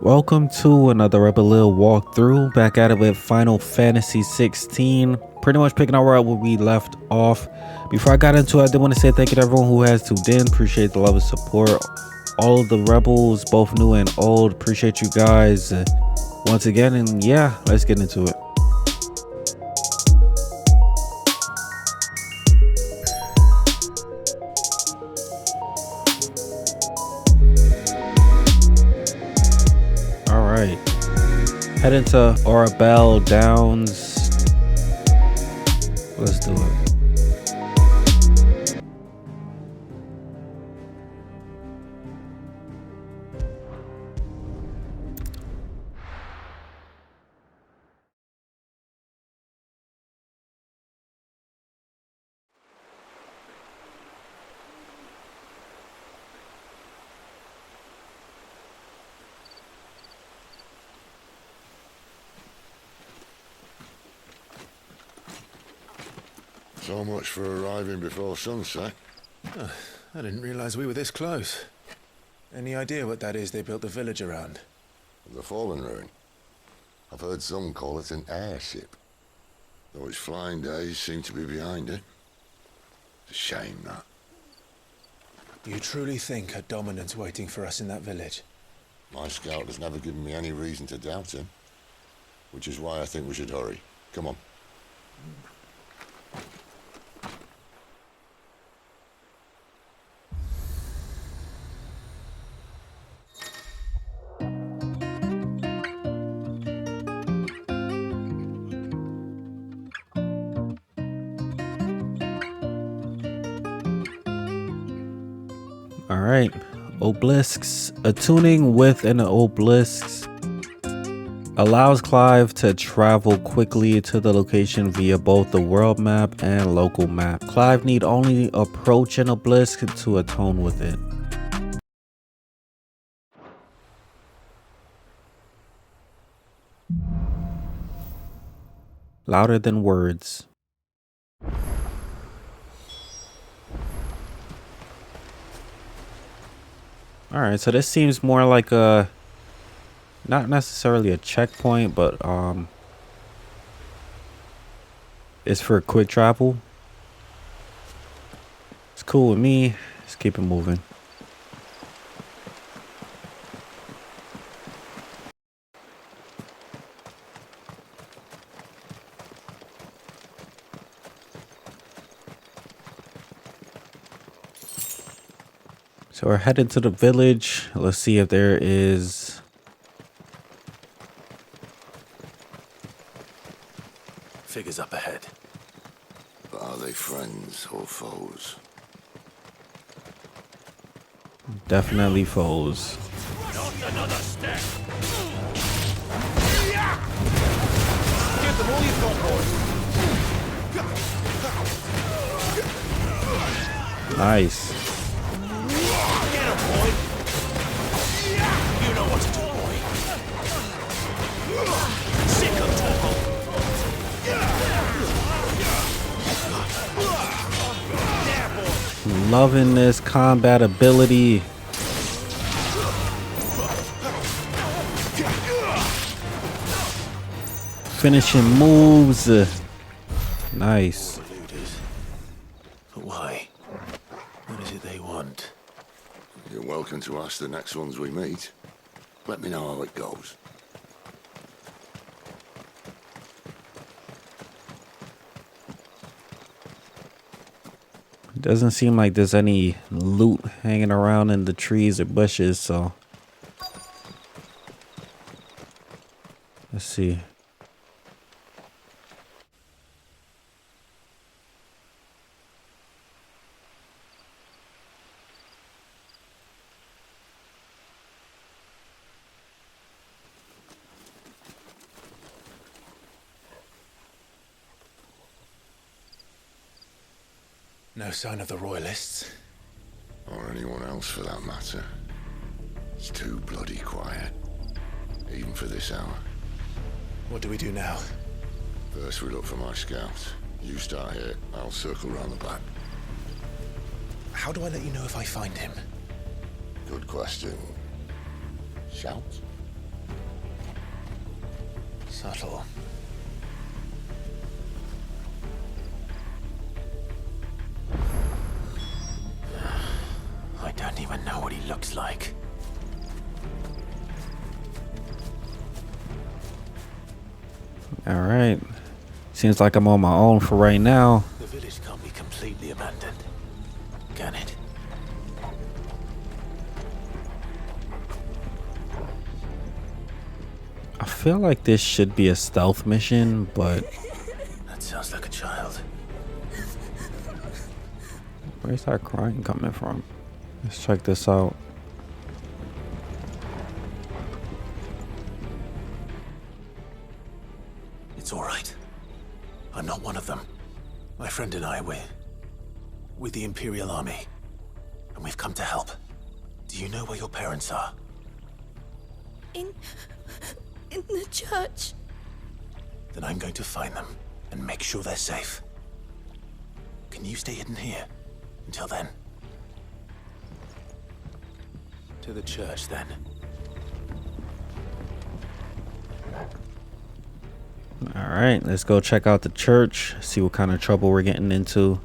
Welcome to another Orabelle walkthrough. Back at it with Final Fantasy 16. Pretty much picking up right where we left off. Before I got into it, I did want to say thank you to everyone who has tuned in. Appreciate the love and support. All of the rebels, both new and old. Appreciate you guys once again. And yeah, let's get into it. Alright. Head into Orabelle Downs. Let's do it. So much for arriving before sunset. Oh, I didn't realize we were this close. Any idea what that is they built the village around? The fallen ruin. I've heard some call it an airship. Though its flying days seem to be behind it. It's a shame, that. You truly think a dominant's waiting for us in that village? My scout has never given me any reason to doubt him. Which is why I think we should hurry. Come on. Alright. Obelisks. Attuning with an obelisk allows Clive to travel quickly to the location via both the world map and local map. Clive need only approach an obelisk to attune with it. Louder than words. Alright, so this seems more like a, not necessarily a checkpoint, but it's for quick travel. It's cool with me. Let's keep it moving. So we're headed to the village. Let's see if there is Figures up ahead. But are they friends or foes? definitely foes. Not another step. Give them all you've got, boys. Nice. Get him, boy. You know what to do, boy. Sick of talk. Loving this combat ability. Finishing moves. Nice. But why? What is it they want? You're welcome to ask the next ones we meet. Let me know how it goes. Doesn't seem like there's any loot hanging around in the trees or bushes, so let's see. No sign of the royalists. Or anyone else for that matter. It's too bloody quiet. Even for this hour. What do we do now? First we look for my scout. You start here, I'll circle round the back. How do I let you know if I find him? Good question. Shout? Subtle. I don't even know what he looks like. All right. Seems like I'm on my own for right now. The village can't be completely abandoned, can it? I feel like this should be a stealth mission, but That sounds like a child. where's that crying coming from? Let's check this out. It's all right. I'm not one of them. My friend and I, we're with the Imperial Army, and we've come to help. Do you know where your parents are? In the church. Then I'm going to find them and make sure they're safe. Can you stay hidden here until then? To the church, then. All right, let's go check out the church, see what kind of trouble we're getting into.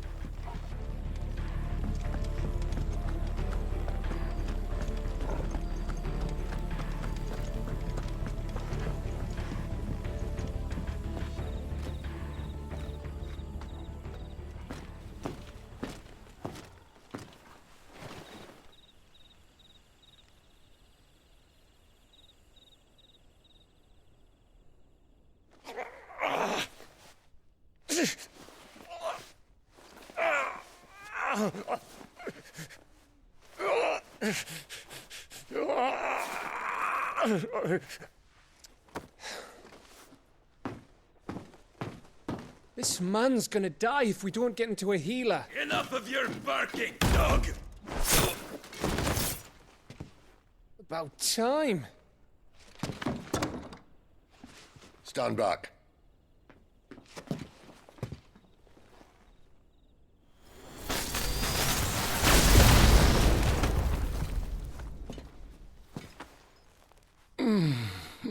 This man's gonna die if we don't get into a healer. Enough of your barking, dog! About time. Stand back.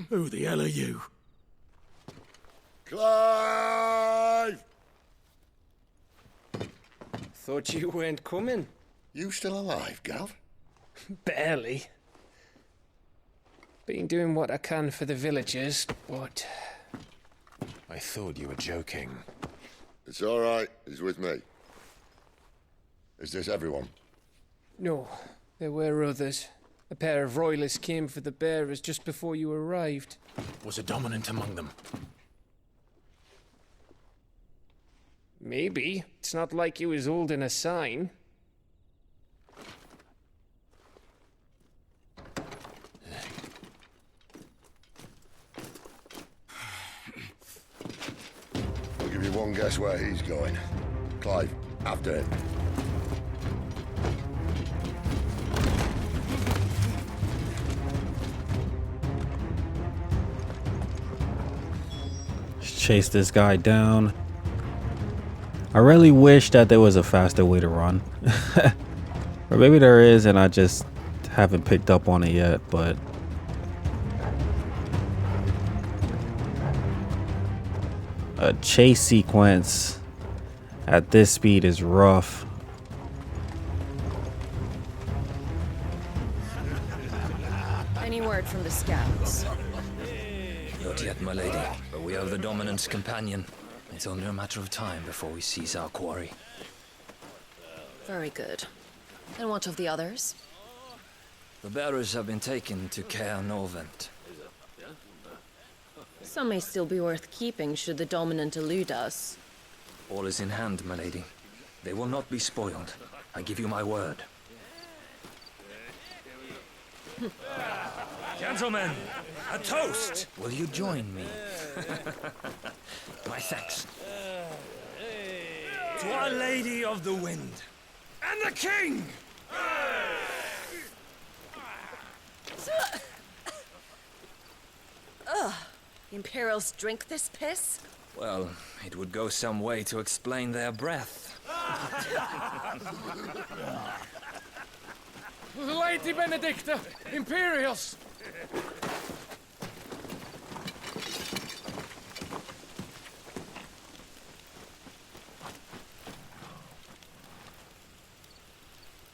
Who the hell are you? Clive! Thought you weren't coming. You still alive, Gav? Barely. Been doing what I can for the villagers, but I thought you were joking. It's all right. He's with me. Is this everyone? no, there were others. A pair of royalists came for the bearers just before you arrived. Was a dominant among them? Maybe. It's not like he was holding a sign. I'll give you one guess where he's going. Clive, after him. Chase this guy down. I really wish that there was a faster way to run. Or maybe there is and I just haven't picked up on it yet, but a chase sequence at this speed is rough. Any word from the scouts? Not yet, my lady, but we have the Dominant's companion. It's only a matter of time before we seize our quarry. Very good. And what of the others? The bearers have been taken to Caer Norvent. Some may still be worth keeping should the Dominant elude us. All is in hand, my lady. They will not be spoiled. I give you my word. Gentlemen, a toast! Will you join me? My thanks. To Our Lady of the Wind and the King! Imperials drink this piss? Well, it would go some way to explain their breath. Lady Benedicta! Imperials!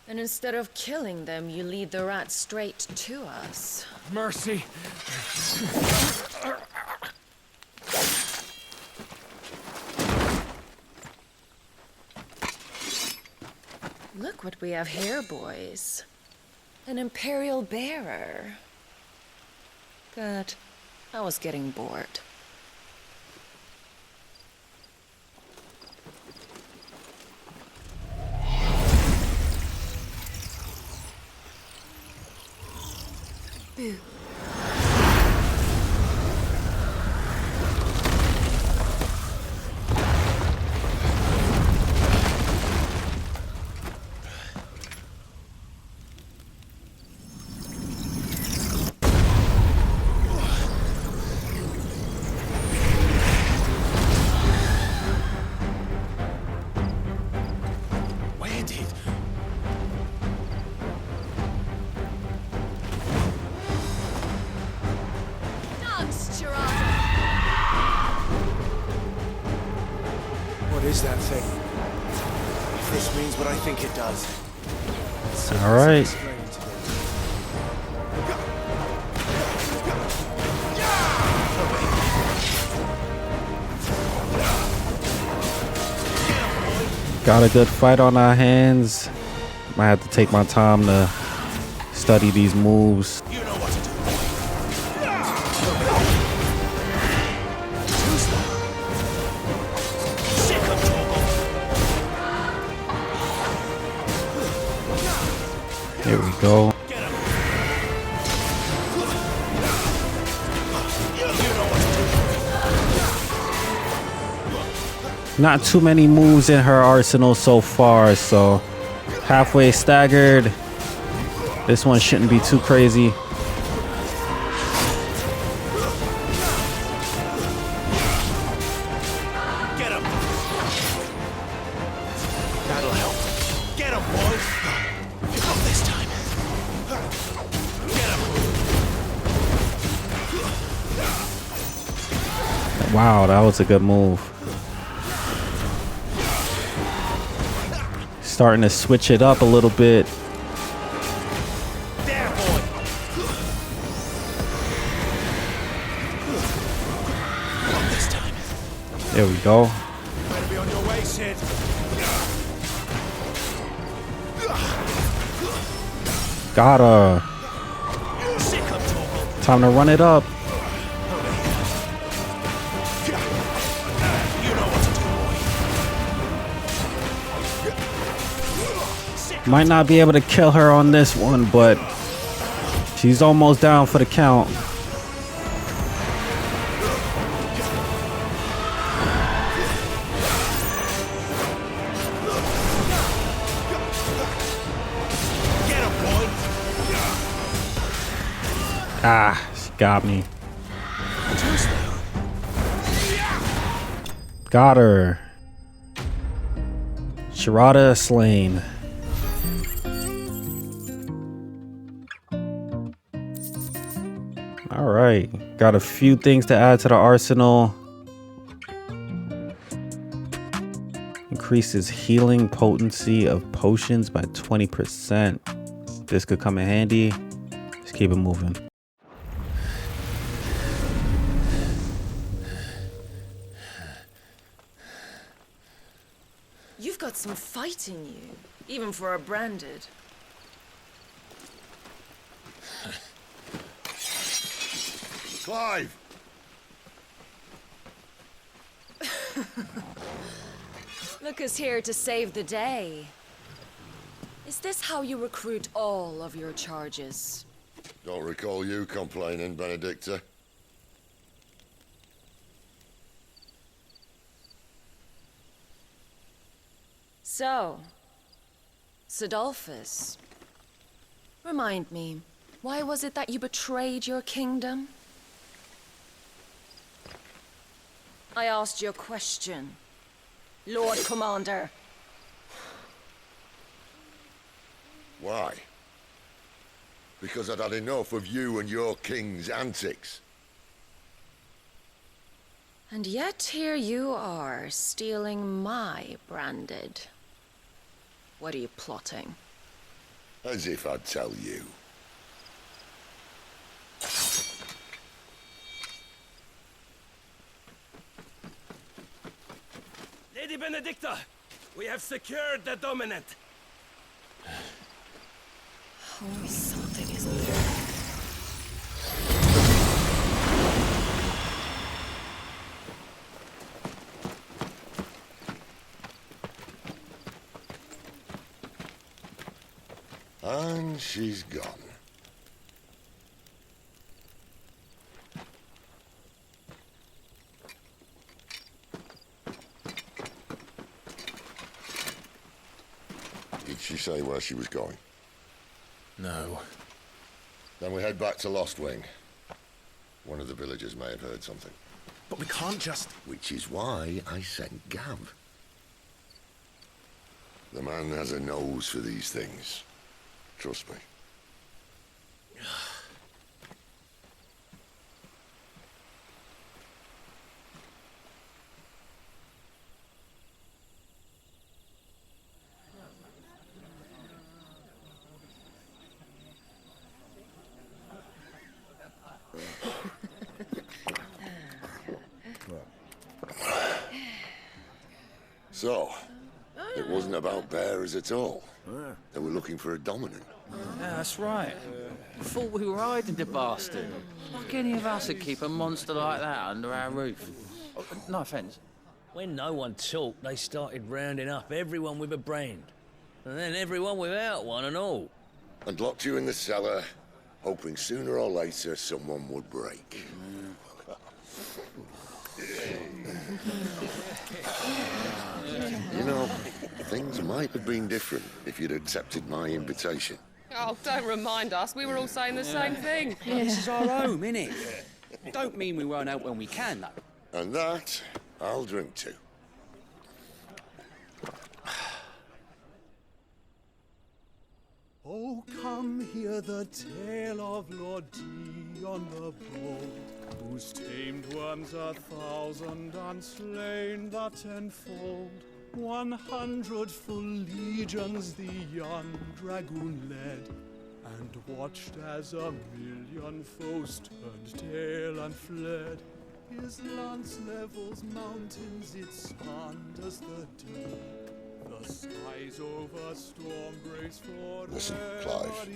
And instead of killing them, you lead the rats straight to us. Mercy. Look what we have here, boys. An Imperial bearer. Good. I was getting bored. Boo. Where did... Nuts, Chirada! What is that thing? If this means what I think it does. All right. Explain to me. Got a good fight on our hands. Might have to take my time to study these moves. You know what to do. Sick of trouble. Here we go. Get him. You know what to do. Not too many moves in her arsenal so far, so halfway staggered. This one shouldn't be too crazy. Get him. That'll help. Get him, boys. Not this time. Get him. Wow, that was a good move. Starting to switch it up a little bit. There, boy. Not this time. There we go. Better be on your way, Sid. Got her. Sick of trouble. Time to run it up. You know what to do, boy. Sick of Might not be able to kill her on this one, but she's almost down for the count. Get him, boy. Ah, she got me. Too slow. Got her. Chirada slain. All right, got a few things to add to the arsenal. Increases healing potency of potions by 20%. This could come in handy. Let's keep it moving. You've got some fight in you, even for a branded. Clive! Look who's here to save the day. Is this how you recruit all of your charges? Don't recall you complaining, Benedicta. So, Sidolphus, remind me, why was it that you betrayed your kingdom? I asked you a question, Lord Commander. Why? Because I'd had enough of you and your king's antics. And yet here you are, stealing my branded. What are you plotting? As if I'd tell you. Lady Benedicta, we have secured the dominant. Always something, isn't there? And she's gone. Did she say where she was going? No. Then we head back to Lost Wing. One of the villagers may have heard something. But we can't just... Which is why I sent Gav. The man has a nose for these things. Trust me. So, it wasn't about bearers at all. They were looking for a dominant. Yeah, that's right. Thought we were hiding the bastard. Like any of us would keep a monster like that under our roof. Oh, no offence. When no one talked, they started rounding up everyone with a brain. And then everyone without one and all. And locked you in the cellar, hoping sooner or later someone would break. You know, things might have been different if you'd accepted my invitation. Oh, don't remind us. We were all saying the same thing. This is our home, innit? Don't mean we won't help when we can, though. And that, I'll drink to. Oh, come hear the tale of Lord Dion the Bold, whose tamed worms 1,000 and slain the tenfold. 100 full legions the young dragoon led, and watched as 1,000,000 foes turned tail and fled. His lance levels mountains, it sanders the deep. The skies over storm breaks for Listen, Clive.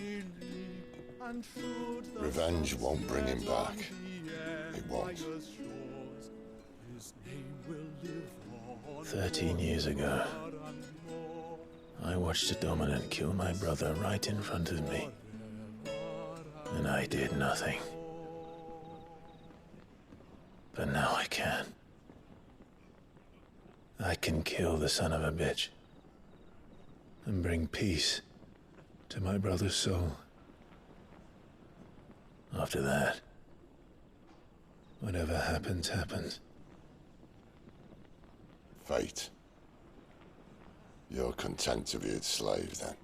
Revenge won't bring him back. It won't. 13 years ago, I watched a dominant kill my brother right in front of me. And I did nothing. But now I can. I can kill the son of a bitch and bring peace to my brother's soul. After that, whatever happens, happens. Fate. You're content to be its slave, then?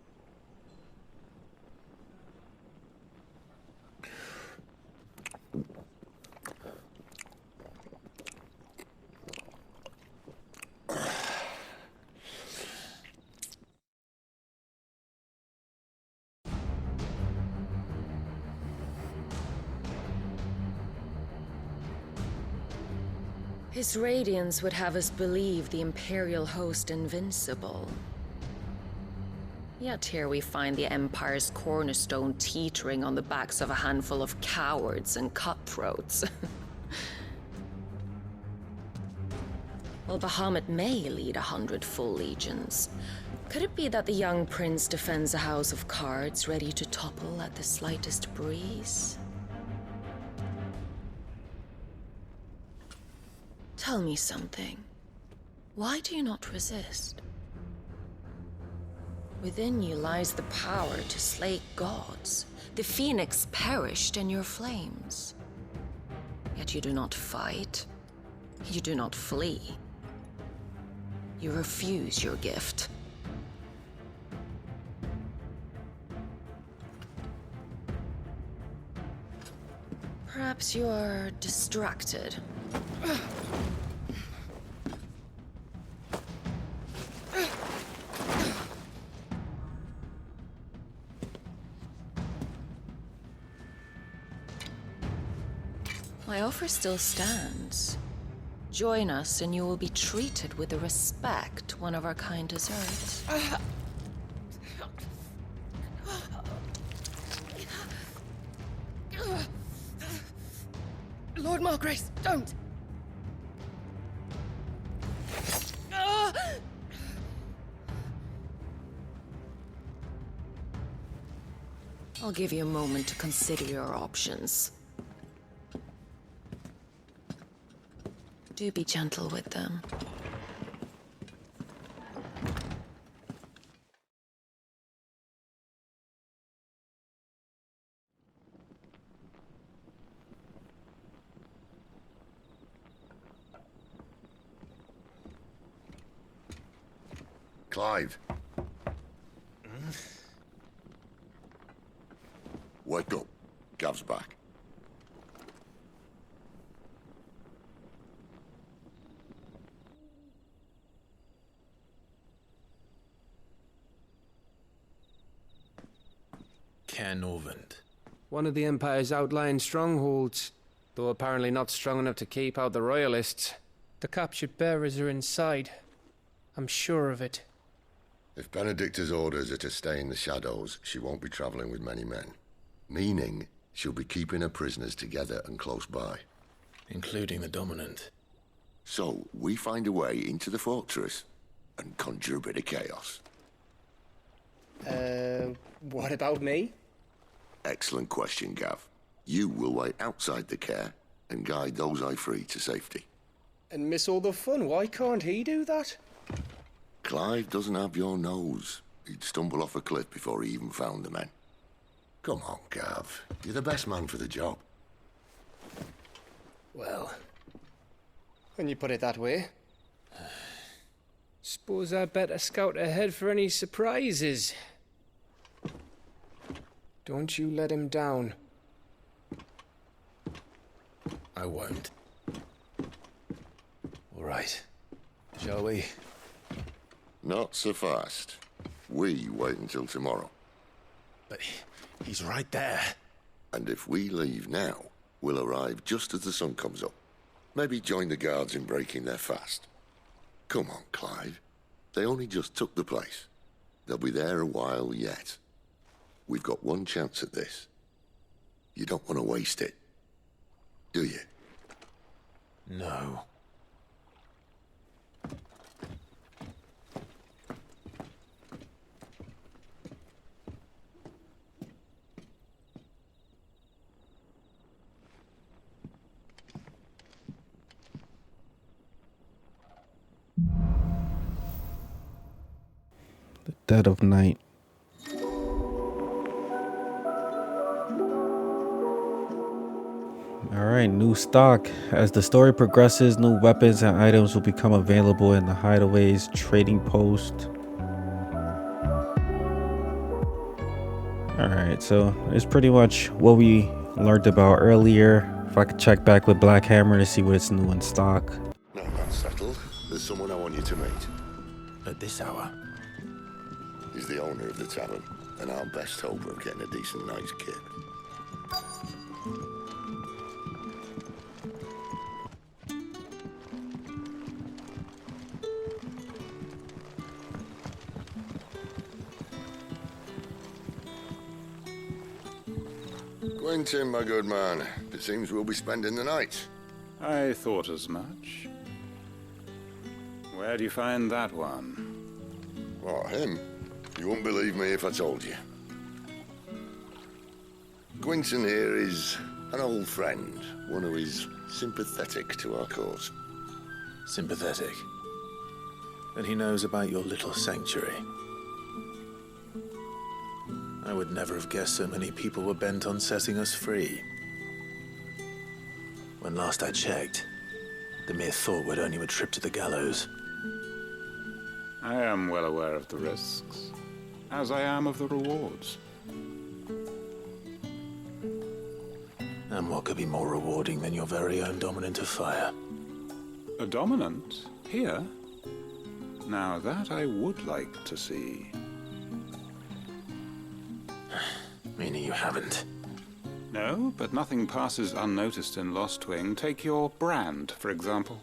His radiance would have us believe the Imperial host invincible. Yet here we find the Empire's cornerstone teetering on the backs of a handful of cowards and cutthroats. Well, Bahamut may lead 100 full legions. Could it be that the young prince defends a house of cards ready to topple at the slightest breeze? Tell me something. Why do you not resist? Within you lies the power to slay gods. The phoenix perished in your flames. Yet you do not fight. You do not flee. You refuse your gift. Perhaps you are distracted. My offer still stands. Join us and you will be treated with the respect one of our kind deserves. Lord Margrace, don't! I'll give you a moment to consider your options. Do be gentle with them. Clive. Wake up. Gav's back. Caernarvon. One of the Empire's outlying strongholds, though apparently not strong enough to keep out the Royalists. The captured bearers are inside. I'm sure of it. If Benedicta's orders are to stay in the shadows, she won't be traveling with many men. Meaning, she'll be keeping her prisoners together and close by. Including the Dominant. So, we find a way into the fortress and conjure a bit of chaos. What about me? Excellent question, Gav. You will wait outside the care and guide those I free to safety. And miss all the fun. Why can't he do that? Clive doesn't have your nose. He'd stumble off a cliff before he even found the men. Come on, Gav. You're the best man for the job. Well, when you put it that way. Suppose I better scout ahead for any surprises. Don't you let him down. I won't. All right. Shall we? Not so fast. We wait until tomorrow. But he's right there. And if we leave now, we'll arrive just as the sun comes up. Maybe join the guards in breaking their fast. Come on, Clive. They only just took the place. They'll be there a while yet. We've got one chance at this. You don't want to waste it, do you? No. The dead of night. Alright, new stock. As the story progresses, new weapons and items will become available in the Hideaway's trading post. Alright, so it's pretty much what we learned about earlier. If I could check back with Black Hammer to see what's new in stock. No, that's settled. There's someone I want you to meet. At this hour? He's the owner of the tavern, and our best hope of getting a decent night's kip. Quentin, my good man. It seems we'll be spending the night. I thought as much. Where do you find that one? What, him? You wouldn't believe me if I told you. Quentin here is an old friend, one who is sympathetic to our cause. Sympathetic. And he knows about your little sanctuary. I would never have guessed so many people were bent on setting us free. When last I checked, the mere thought would earn you a trip to the gallows. I am well aware of the risks, as I am of the rewards. And what could be more rewarding than your very own dominant of fire? A dominant? Here? Now that I would like to see. Meaning you haven't. No, but nothing passes unnoticed in Lost Wing. Take your brand, for example.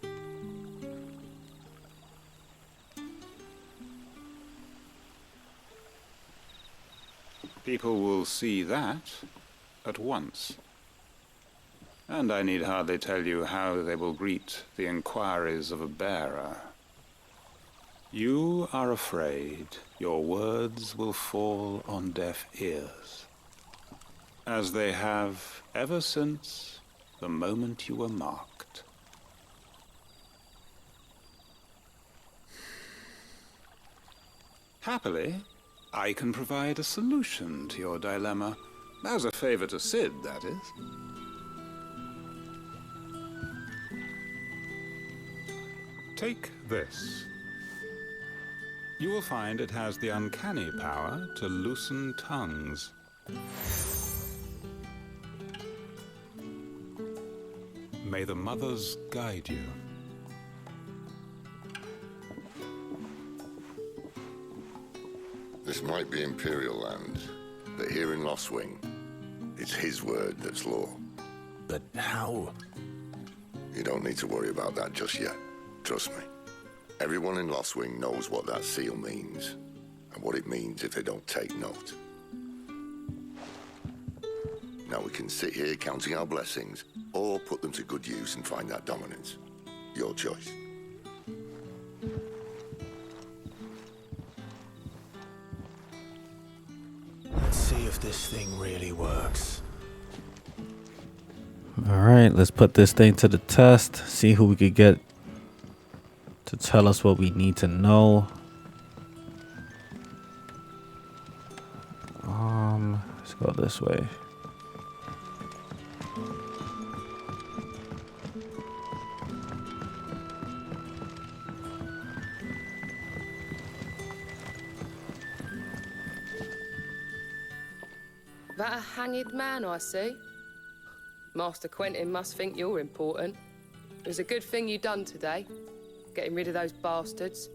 People will see that at once. And I need hardly tell you how they will greet the inquiries of a bearer. You are afraid your words will fall on deaf ears, as they have ever since the moment you were marked. Happily, I can provide a solution to your dilemma. As a favor to Sid, that is. Take this. You will find it has the uncanny power to loosen tongues. May the mothers guide you. This might be Imperial land, but here in Lost Wing, it's his word that's law. But how? You don't need to worry about that just yet. Trust me. Everyone in Lost Wing knows what that seal means, and what it means if they don't take note. Now we can sit here counting our blessings, or put them to good use and find that dominance. Your choice. Let's see if this thing really works. Alright, let's put this thing to the test. See who we could get to tell us what we need to know. Let's go this way. That a hanged man I see? Master Quentin must think you're important. It was a good thing you done today, getting rid of those bastards.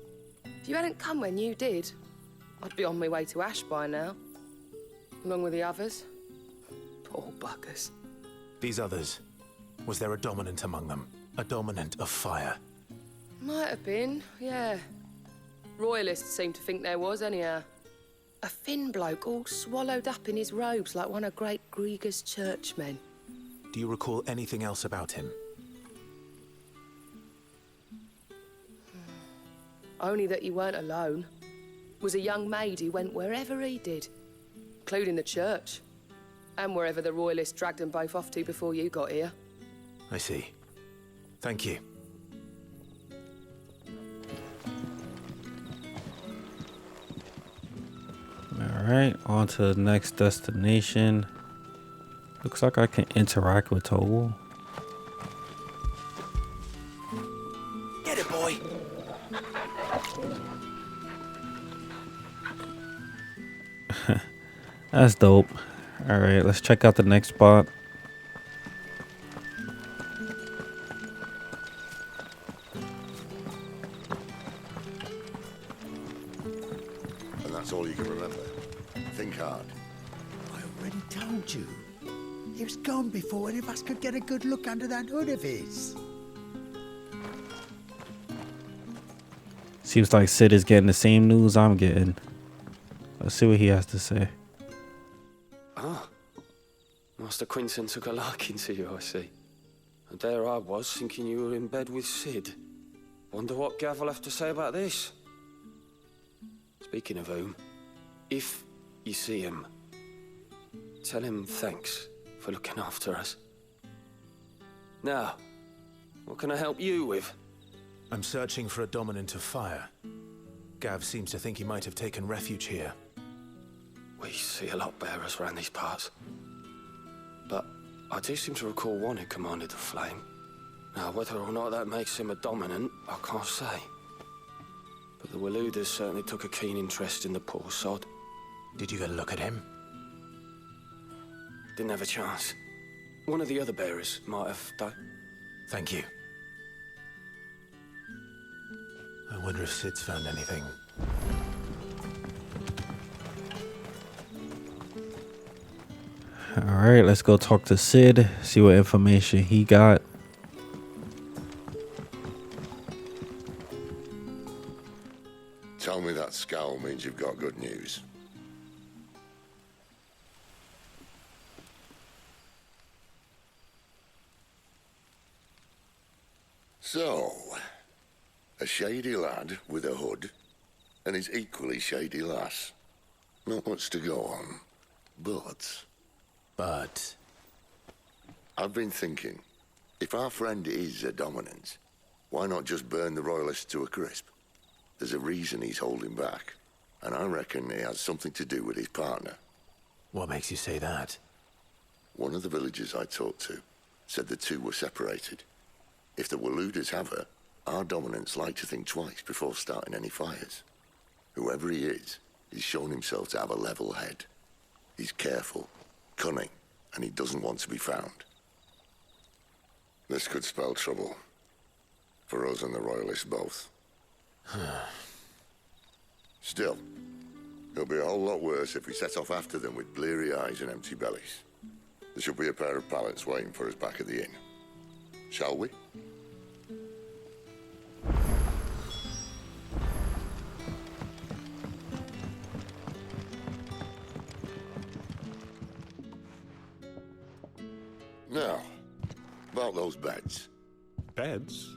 If you hadn't come when you did, I'd be on my way to Ash by now, along with the others. Poor buggers. These others, was there a dominant among them? A dominant of fire? Might have been, yeah. Royalists seem to think there was, anyhow. A thin bloke all swallowed up in his robes like one of Great Grieger's churchmen. Do you recall anything else about him? Only that he weren't alone. Was a young maid who went wherever he did, including the church, and wherever the Royalists dragged them both off to before you got here. I see. Thank you. Alright, on to the next destination. Looks like I can interact with Total. Get it, boy! That's dope. Alright, let's check out the next spot. And that's all you can remember. Think hard. I already told you. He was gone before any of us could get a good look under that hood of his. Seems like Sid is getting the same news I'm getting. Let's see what he has to say. Ah, Master Quentin took a liking to you, I see. And there I was, thinking you were in bed with Sid. Wonder what Gav will have to say about this. Speaking of whom, if you see him, tell him thanks for looking after us. Now, what can I help you with? I'm searching for a dominant of fire. Gav seems to think he might have taken refuge here. We see a lot bearers around these parts. But I do seem to recall one who commanded the flame. Now, whether or not that makes him a dominant, I can't say. But the Waluders certainly took a keen interest in the poor sod. Did you get a look at him? Didn't have a chance. One of the other bearers might have, though. Thank you. I wonder if Sid's found anything. All right, let's go talk to Sid, see what information he got. Tell me that scowl means you've got good news. So, a shady lad with a hood and his equally shady lass. Not much to go on, but... I've been thinking, if our friend is a dominant, why not just burn the royalists to a crisp? There's a reason he's holding back, and I reckon he has something to do with his partner. What makes you say that? One of the villagers I talked to said the two were separated. If the Waluders have her, our dominants like to think twice before starting any fires. Whoever he is, he's shown himself to have a level head. He's careful, cunning, and he doesn't want to be found. This could spell trouble. For us and the Royalists both. Still, it'll be a whole lot worse if we set off after them with bleary eyes and empty bellies. There should be a pair of pallets waiting for us back at the inn. Shall we? Now, about those beds. Beds?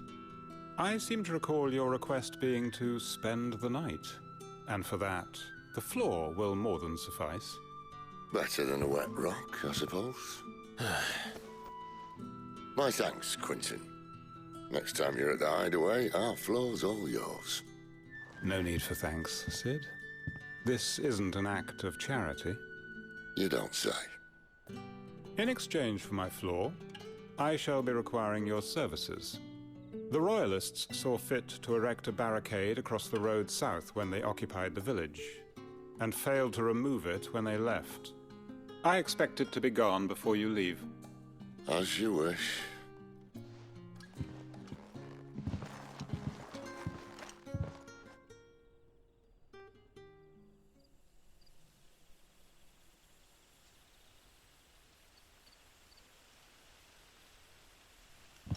I seem to recall your request being to spend the night. And for that, the floor will more than suffice. Better than a wet rock, I suppose. My thanks, Quinton. Next time you're at the hideaway, our floor's all yours. No need for thanks, Sid. This isn't an act of charity. You don't say. In exchange for my floor, I shall be requiring your services. The Royalists saw fit to erect a barricade across the road south when they occupied the village, and failed to remove it when they left. I expect it to be gone before you leave. As you wish.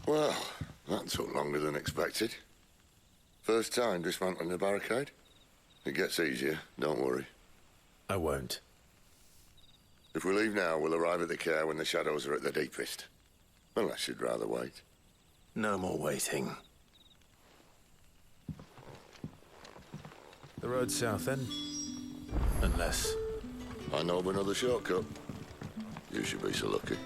Well, that took longer than expected. First time dismantling the barricade? It gets easier, don't worry. I won't. If we leave now, we'll arrive at the care when the shadows are at their deepest. Unless you'd rather wait. No more waiting. The road south, then? Unless... I know of another shortcut. You should be so lucky.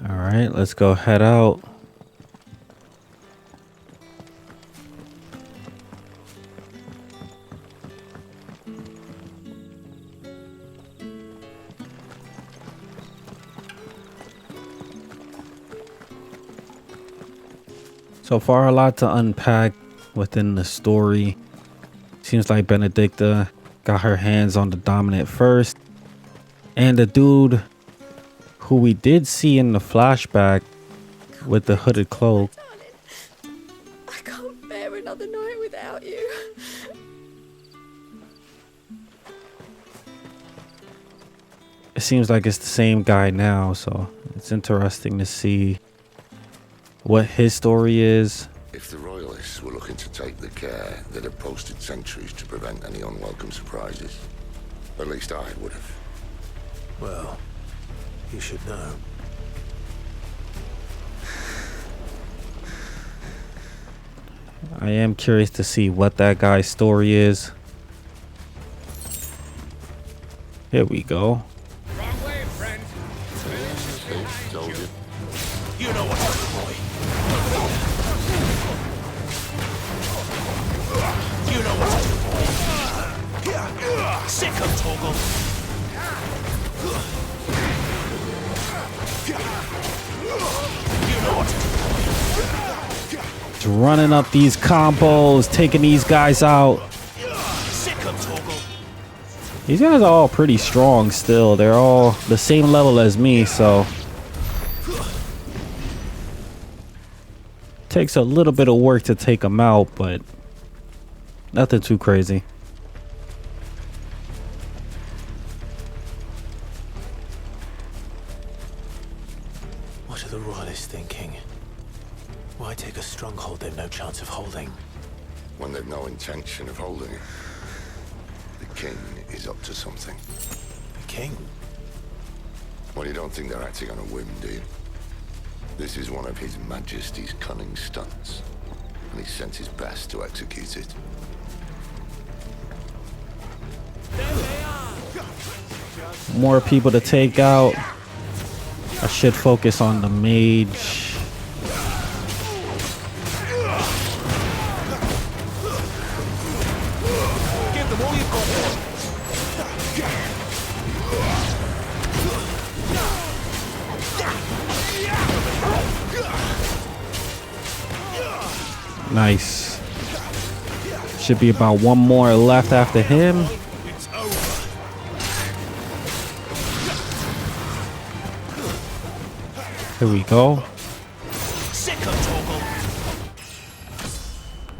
All right, let's go head out. So far, a lot to unpack within the story. Seems like Benedicta got her hands on the dominant first. And the dude who we did see in the flashback with the hooded cloak. Darling, I can't bear another night without you. It seems like it's the same guy now, so it's interesting to see what his story is. If the Royalists were looking to take the care, they'd have posted sentries to prevent any unwelcome surprises. At least I would have. Well, you should know. I am curious to see what that guy's story is. Here we go. Wrong way, friend. Told you. You know what's up, boy. You know what's up, boy. Sick of Toggle. You know what's up, boy. Just running up these combos, taking these guys out. Sick of Toggle. These guys are all pretty strong still. They're all the same level as me, so takes a little bit of work to take them out, but nothing too crazy. What are the royalists thinking? Why take a stronghold they've no chance of holding? When they've no intention of holding it. The king is up to something. The king? Well, you don't think they're acting on a whim, do you? This is one of His Majesty's cunning stunts, and he sent his best to execute it. More people to take out. I should focus on the mage. Give them all you've got. Nice. Should be about one more left after him. It's over. Here we go.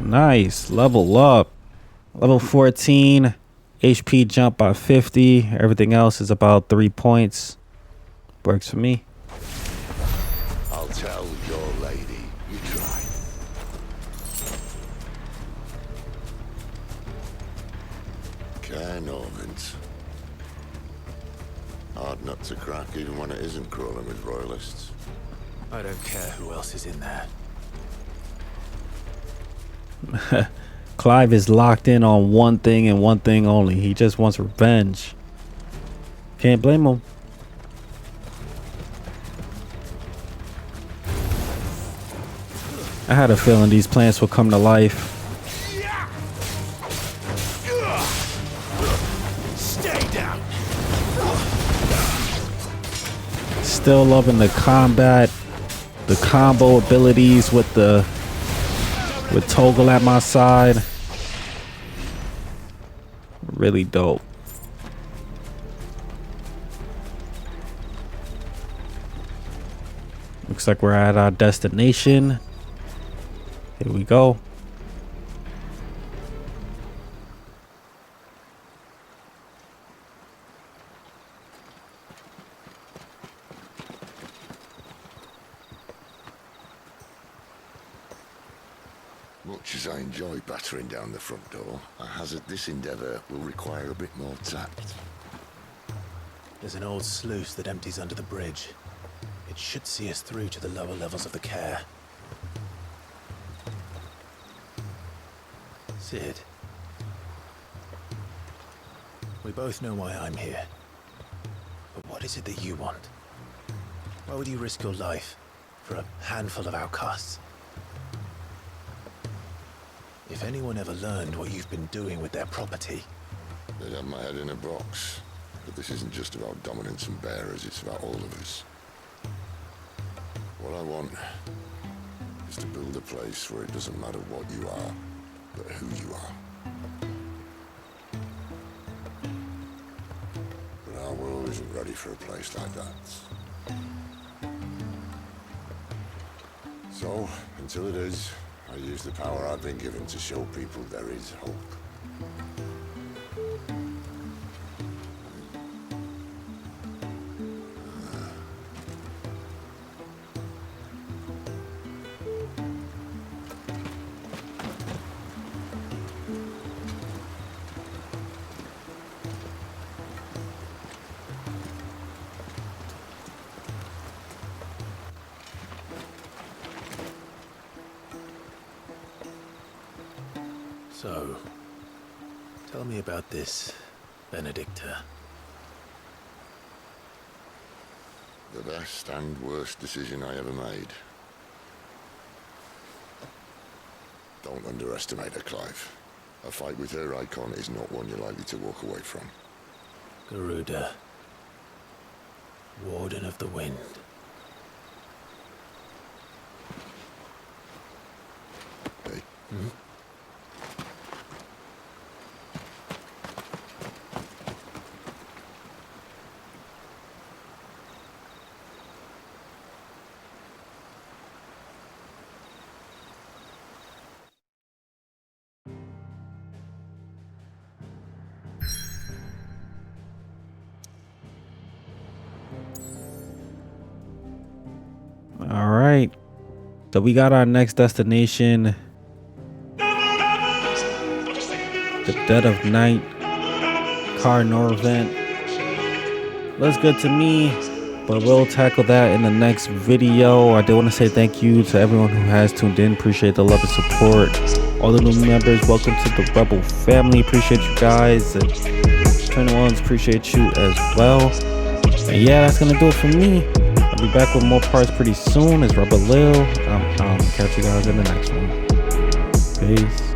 Nice. Level up. Level 14. HP jump by 50. Everything else is about 3 points. Works for me. I'll tell your lady you try. Care Norvins. Hard nut to crack even when it isn't crawling with royalists. I don't care who else is in there. Clive is locked in on one thing and one thing only. He just wants revenge. Can't blame him. I had a feeling these plants would come to life. Stay down. Still loving the combat, the combo abilities with Toggle at my side. Really dope. Looks like we're at our destination. Here we go. Much as I enjoy battering down the front door, I hazard this endeavour will require a bit more tact. There's an old sluice that empties under the bridge. It should see us through to the lower levels of the care. Sid. We both know why I'm here. But what is it that you want? Why would you risk your life for a handful of outcasts? If anyone ever learned what you've been doing with their property... They'd have my head in a box. But this isn't just about dominance and bearers, it's about all of us. What I want is to build a place where it doesn't matter what you are, but who you are. But our world isn't ready for a place like that. So, until it is, I use the power I've been given to show people there is hope. So, tell me about this Benedicta. The best and worst decision I ever made. Don't underestimate her, Clive. A fight with her icon is not one you're likely to walk away from. Garuda. Warden of the Wind. Hey? Hmm? All right. So we got our next destination. The Dead of Night. Carnor event. Looks good to me, but we'll tackle that in the next video. I do want to say thank you to everyone who has tuned in. Appreciate the love and support. All the new members, welcome to the Rebel family. Appreciate you guys. And Eternal Ones, appreciate you as well. And yeah, that's gonna do it for me. I'll be back with more parts pretty soon. It's Orabelle. Catch you guys in the next one. Peace.